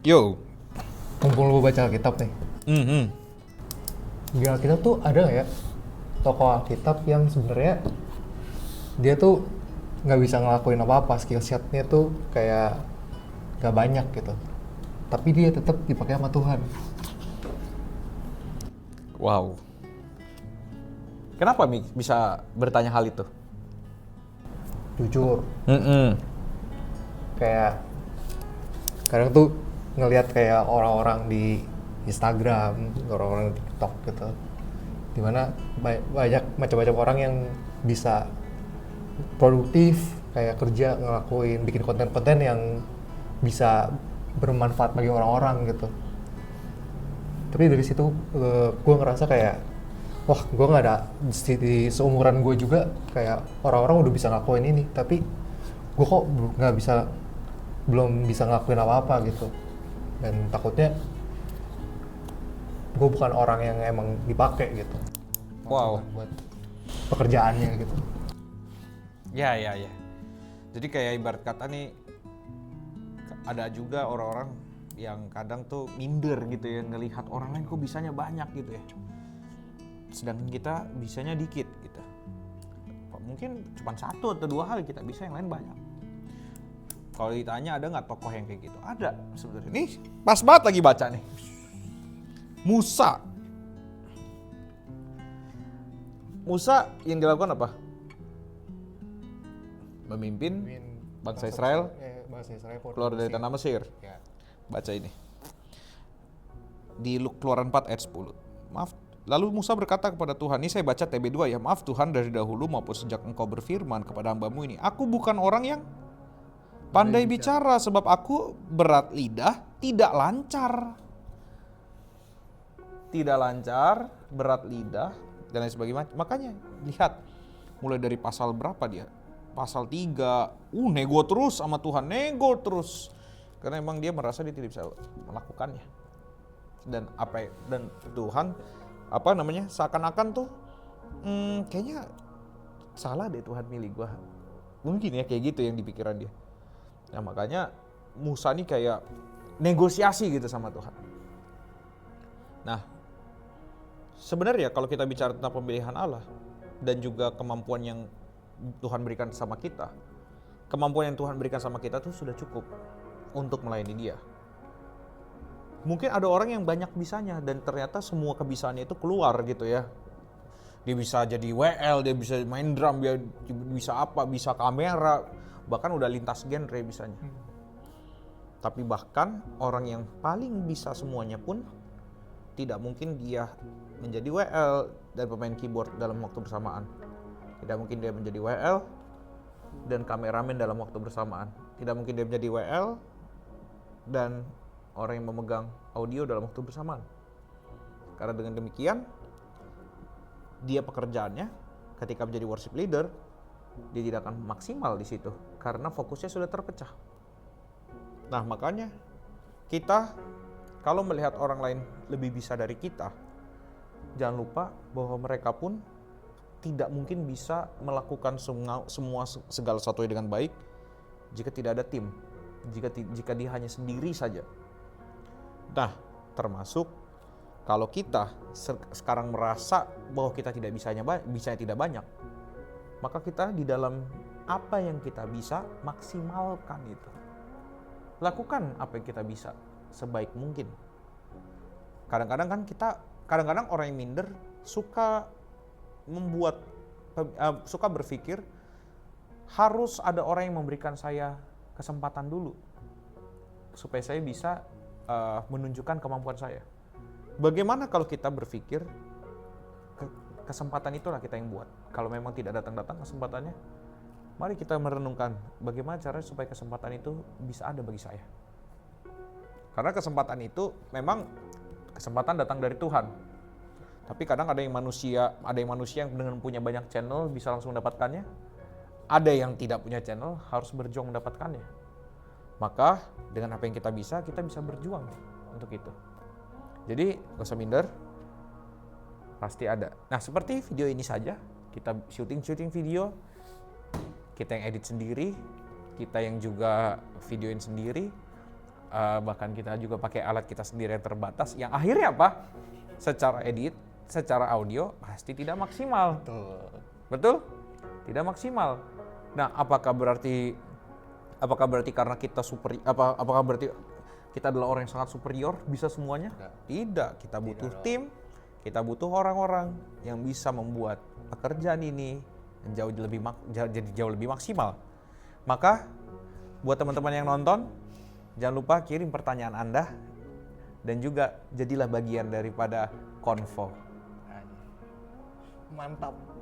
Yo. Mumpung lu baca Alkitab nih. Mhm. Di Alkitab tuh ada nggak ya tokoh Alkitab yang sebenarnya dia tuh nggak bisa ngelakuin apa-apa, skill setnya tuh kayak nggak banyak gitu. Tapi dia tetap dipakai sama Tuhan. Wow. Kenapa Mi bisa bertanya hal itu? Jujur, Mhm. kayak kadang tuh ngelihat kayak orang-orang di Instagram, orang-orang di TikTok gitu, dimana banyak macam-macam orang yang bisa produktif kayak kerja ngelakuin bikin konten-konten yang bisa bermanfaat bagi orang-orang gitu. Tapi dari situ gue ngerasa kayak wah, gue nggak ada di seumuran gue juga kayak orang-orang udah bisa ngelakuin ini, tapi gue kok belum bisa ngelakuin apa-apa gitu. Dan takutnya gue bukan orang yang emang dipakai gitu. Wow. Buat pekerjaannya gitu. Ya. Jadi kayak ibarat kata nih, ada juga orang-orang yang kadang tuh minder gitu ya, ngelihat orang lain kok bisanya banyak gitu ya. Sedangkan kita bisanya dikit gitu. Mungkin cuma satu atau dua hal kita bisa, yang lain banyak. Kalau ditanya ada nggak tokoh yang kayak gitu? Ada sebenarnya. Nih pas banget lagi baca nih. Musa yang dilakukan apa? Memimpin bangsa Israel keluar dari tanah Mesir. Ya. Baca ini. Di Keluaran 4 ayat 10. Maaf. Lalu Musa berkata kepada Tuhan, ini saya baca TB2 ya. Maaf Tuhan, dari dahulu maupun sejak engkau berfirman kepada hambamu ini, aku bukan orang yang pandai bicara, sebab aku berat lidah, tidak lancar. Tidak lancar, berat lidah, dan lain sebagainya. Makanya lihat, mulai dari pasal berapa dia? Pasal 3, nego terus sama Tuhan, nego terus. Karena emang dia merasa dia tidak bisa melakukannya. Dan Tuhan seakan-akan tuh kayaknya salah deh Tuhan milih gua. Mungkin ya kayak gitu yang di pikiran dia. Nah makanya Musa nih kayak negosiasi gitu sama Tuhan. Nah sebenarnya kalau kita bicara tentang pemilihan Allah dan juga kemampuan yang Tuhan berikan sama kita, kemampuan yang Tuhan berikan sama kita tuh sudah cukup untuk melayani dia. Mungkin ada orang yang banyak bisanya dan ternyata semua kebisaannya itu keluar gitu ya. Dia bisa jadi WL, dia bisa main drum, dia bisa apa, bisa kamera, bahkan udah lintas genre bisanya. Tapi bahkan orang yang paling bisa semuanya pun tidak mungkin dia menjadi WL dan pemain keyboard dalam waktu bersamaan. Tidak mungkin dia menjadi WL dan kameramen dalam waktu bersamaan. Tidak mungkin dia menjadi WL dan orang yang memegang audio dalam waktu bersamaan. Karena dengan demikian, dia pekerjaannya ketika menjadi worship leader, dia tidak akan maksimal di situ karena fokusnya sudah terpecah. Nah, makanya kita kalau melihat orang lain lebih bisa dari kita, jangan lupa bahwa mereka pun tidak mungkin bisa melakukan segala sesuatu dengan baik jika tidak ada tim, jika dia hanya sendiri saja. Nah, termasuk kalau kita sekarang merasa bahwa kita bisanya tidak banyak, maka kita di dalam apa yang kita bisa, maksimalkan itu. Lakukan apa yang kita bisa sebaik mungkin. Kadang-kadang orang yang minder suka berpikir harus ada orang yang memberikan saya kesempatan dulu supaya saya bisa menunjukkan kemampuan saya. Bagaimana kalau kita berpikir kesempatan itulah kita yang buat? Kalau memang tidak datang kesempatannya, mari kita merenungkan bagaimana caranya supaya kesempatan itu bisa ada bagi saya. Karena kesempatan itu memang kesempatan datang dari Tuhan. Tapi kadang ada yang manusia yang dengan punya banyak channel bisa langsung mendapatkannya. Ada yang tidak punya channel harus berjuang mendapatkannya. Maka dengan apa yang kita bisa berjuang untuk itu. Jadi gak usah minder, pasti ada. Nah seperti video ini saja, kita syuting video, kita yang edit sendiri, kita yang juga videoin sendiri. bahkan kita juga pakai alat kita sendiri yang terbatas, yang akhirnya apa? Secara edit, secara audio pasti tidak maksimal. Betul? Tidak maksimal. Nah, apakah berarti karena kita apakah berarti kita adalah orang yang sangat superior, bisa semuanya? Tidak. Kita butuh tim, kita butuh orang-orang yang bisa membuat pekerjaan ini jadi jauh lebih maksimal. Maka buat teman-teman yang nonton, jangan lupa kirim pertanyaan Anda dan juga jadilah bagian daripada konvo. Mantap.